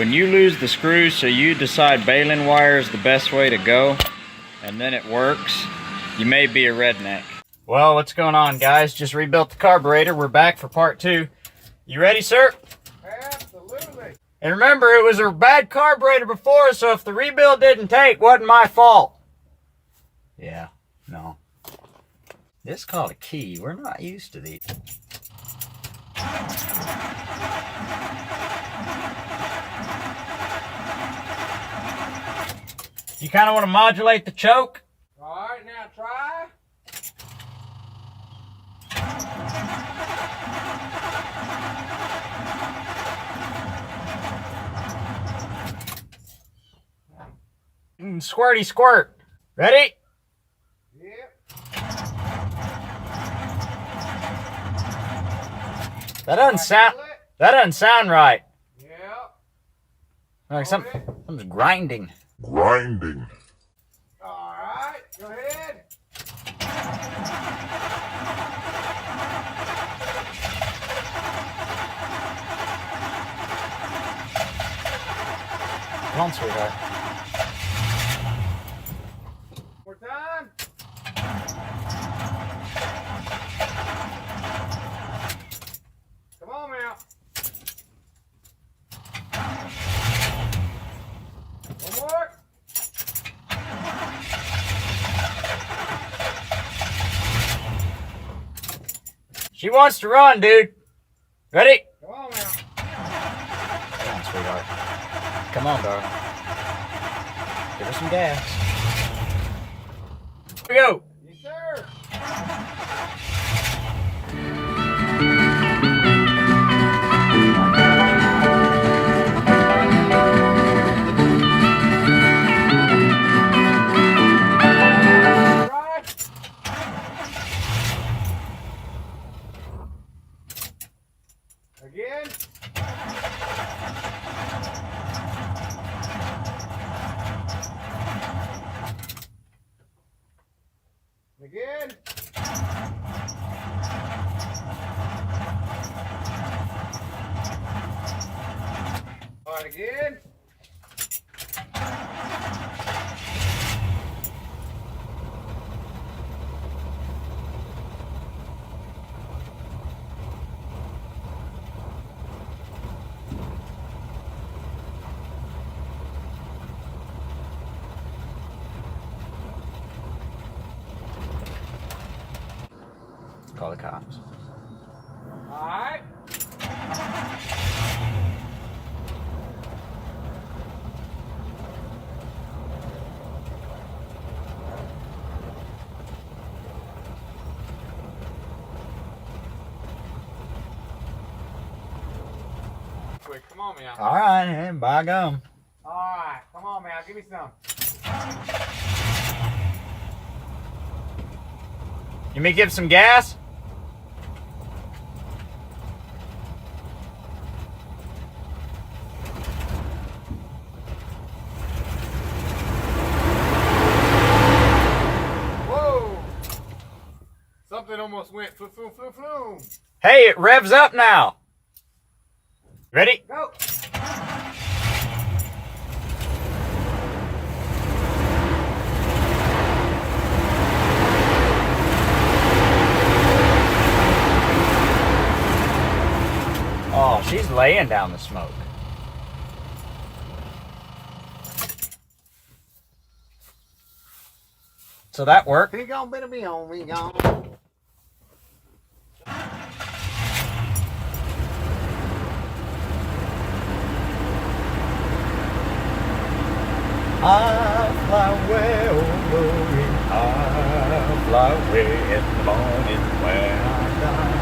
when you lose the screws, so you decide baling wire is the best way to go, and then it works, you may be a redneck. Well, what's going on, guys? Just rebuilt the carburetor. We're back for part 2. You ready, sir? Absolutely. And remember, it was a bad carburetor before, so if the rebuild didn't take, it wasn't my fault. Yeah, no. This is called a key. We're not used to these. You kind of want to modulate the choke? All right, now try. Squirty squirt. Ready? Yep. That doesn't sound right. Yep. Like something's grinding. Grinding. All right, go ahead. Come on, sweetheart. More time. Come on now. One more. She wants to run, dude. Ready? Come on now. Come on, sweetheart. Come on, darling. Give her some gas. Here we go. Yes, sir. Right. Again. Again. All right, again. Call the cops. All right. Quick, come on, man. All right, and by gum. All right, come on, man. Give me some. You may give some gas? Whoa! Something almost went floom, floom, floom, floom. Hey, it revs up now. Ready? Go. Oh, she's laying down the smoke. So that worked? He gonna better be on me, gone. I fly away, oh glory, I fly away in the morning when I die.